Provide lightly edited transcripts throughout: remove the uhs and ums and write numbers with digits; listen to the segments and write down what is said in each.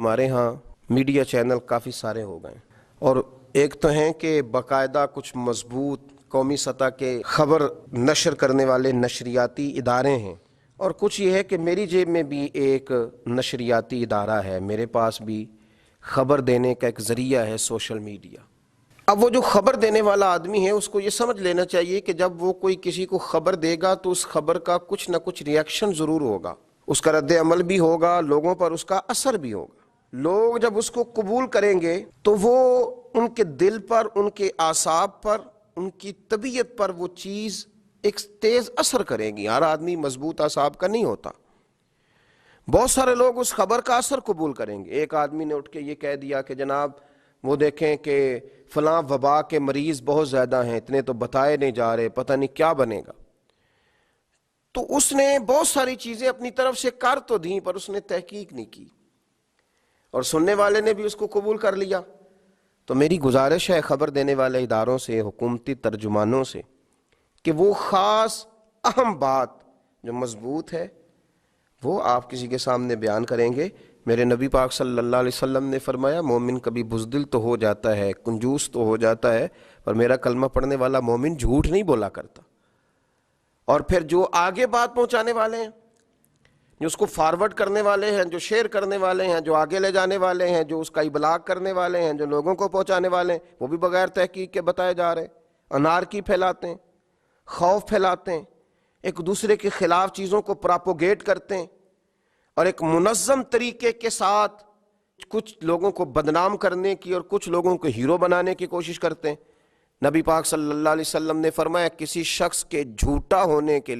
ہمارے ہاں media channel کافی سارے ہو گئے اور ایک تو ہیں کہ باقاعدہ کچھ مضبوط قومی سطح کے خبر نشر کرنے والے نشریاتی ادارے ہیں، اور کچھ یہ ہے کہ میری جیب میں بھی ایک نشریاتی ادارہ ہے، میرے پاس بھی خبر دینے کا ایک ذریعہ ہے سوشل میڈیا۔ اب وہ جو خبر دینے والا آدمی ہے اس کو یہ سمجھ لینا چاہیے کہ جب وہ کوئی کسی کو خبر دے گا تو اس خبر کا کچھ نہ کچھ ریئیکشن ضرور ہوگا، اس کا رد عمل بھی ہوگا، لوگوں پر اس کا اثر بھی ہوگا۔ لوگ جب اس کو قبول کریں گے تو وہ ان کے دل پر، ان کے اعصاب پر، ان کی طبیعت پر وہ چیز ایک تیز اثر کرے گی۔ ہر آدمی مضبوط اعصاب کا نہیں ہوتا، بہت سارے لوگ اس خبر کا اثر قبول کریں گے۔ ایک آدمی نے اٹھ کے یہ کہہ دیا کہ جناب وہ دیکھیں کہ فلاں وبا کے مریض بہت زیادہ ہیں، اتنے تو بتائے نہیں جا رہے، پتہ نہیں کیا بنے گا۔ تو اس نے بہت ساری چیزیں اپنی طرف سے کر تو دیں پر اس نے تحقیق نہیں کی، اور سننے والے نے بھی اس کو قبول کر لیا۔ تو میری گزارش ہے خبر دینے والے اداروں سے، حکومتی ترجمانوں سے، کہ وہ خاص اہم بات جو مضبوط ہے وہ آپ کسی کے سامنے بیان کریں گے۔ میرے نبی پاک صلی اللہ علیہ وسلم نے فرمایا مومن کبھی بزدل تو ہو جاتا ہے، کنجوس تو ہو جاتا ہے، پر میرا کلمہ پڑھنے والا مومن جھوٹ نہیں بولا کرتا۔ اور پھر جو آگے بات پہنچانے والے ہیں، جو اس کو فارورڈ کرنے والے ہیں، جو شیئر کرنے والے ہیں، جو آگے لے جانے والے ہیں، جو اس کا ابلاغ کرنے والے ہیں، جو لوگوں کو پہنچانے والے ہیں، وہ بھی بغیر تحقیق کے بتائے جا رہے ہیں، انارکی پھیلاتے ہیں، خوف پھیلاتے ہیں، ایک دوسرے کے خلاف چیزوں کو پراپوگیٹ کرتے ہیں، اور ایک منظم طریقے کے ساتھ کچھ لوگوں کو بدنام کرنے کی اور کچھ لوگوں کو ہیرو بنانے کی کوشش کرتے ہیں۔ نبی پاک صلی اللہ علیہ وسلم نے فرمایا کسی شخص کے جھوٹا ہونے کے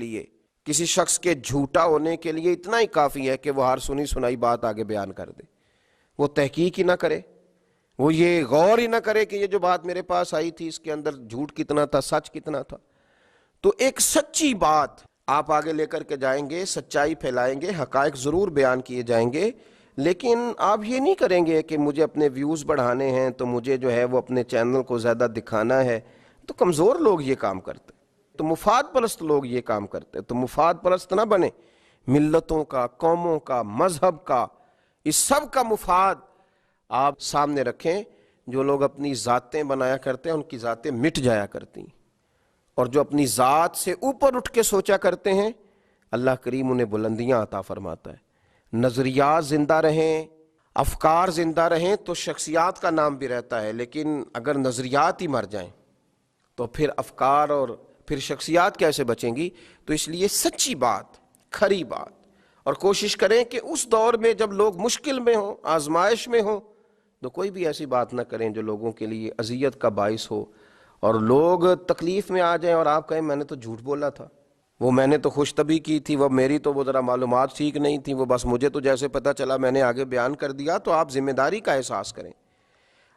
لیے اتنا ہی کافی ہے کہ وہ ہر سنی سنائی بات آگے بیان کر دے، وہ تحقیق ہی نہ کرے، وہ یہ غور ہی نہ کرے کہ یہ جو بات میرے پاس آئی تھی اس کے اندر جھوٹ کتنا تھا، سچ کتنا تھا۔ تو ایک سچی بات آپ آگے لے کر کے جائیں گے، سچائی پھیلائیں گے، حقائق ضرور بیان کیے جائیں گے، لیکن آپ یہ نہیں کریں گے کہ مجھے اپنے ویوز بڑھانے ہیں تو مجھے جو ہے وہ اپنے چینل کو زیادہ دکھانا ہے۔ تو کمزور لوگ یہ کام کرتے، تو مفاد پرست لوگ یہ کام کرتے، تو مفاد پرست نہ بنے۔ ملتوں کا، قوموں کا، مذہب کا، اس سب کا مفاد آپ سامنے رکھیں۔ جو لوگ اپنی ذاتیں بنایا کرتے ہیں ان کی ذاتیں مٹ جایا کرتی ہیں، اور جو اپنی ذات سے اوپر اٹھ کے سوچا کرتے ہیں اللہ کریم انہیں بلندیاں عطا فرماتا ہے۔ نظریات زندہ رہیں، افکار زندہ رہیں تو شخصیات کا نام بھی رہتا ہے، لیکن اگر نظریات ہی مر جائیں تو پھر افکار اور پھر شخصیات کیسے بچیں گی؟ تو اس لیے سچی بات، کھری بات، اور کوشش کریں کہ اس دور میں جب لوگ مشکل میں ہوں، آزمائش میں ہوں، تو کوئی بھی ایسی بات نہ کریں جو لوگوں کے لیے اذیت کا باعث ہو، اور لوگ تکلیف میں آ جائیں اور آپ کہیں میں نے تو جھوٹ بولا تھا، وہ میں نے تو خوش طبعی کی تھی، وہ میری تو وہ ذرا معلومات ٹھیک نہیں تھی، وہ بس مجھے تو جیسے پتہ چلا میں نے آگے بیان کر دیا۔ تو آپ ذمہ داری کا احساس کریں،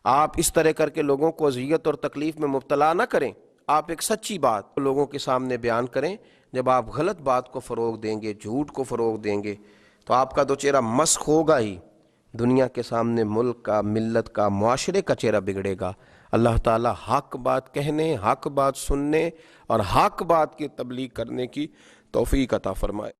آپ اس طرح کر کے لوگوں کو اذیت اور تکلیف میں مبتلا نہ کریں۔ آپ ایک سچی بات لوگوں کے سامنے بیان کریں۔ جب آپ غلط بات کو فروغ دیں گے، جھوٹ کو فروغ دیں گے، تو آپ کا تو چہرہ مسخ ہوگا ہی، دنیا کے سامنے ملک کا، ملت کا، معاشرے کا چہرہ بگڑے گا۔ اللہ تعالی حق بات کہنے، حق بات سننے اور حق بات کی تبلیغ کرنے کی توفیق عطا فرمائے۔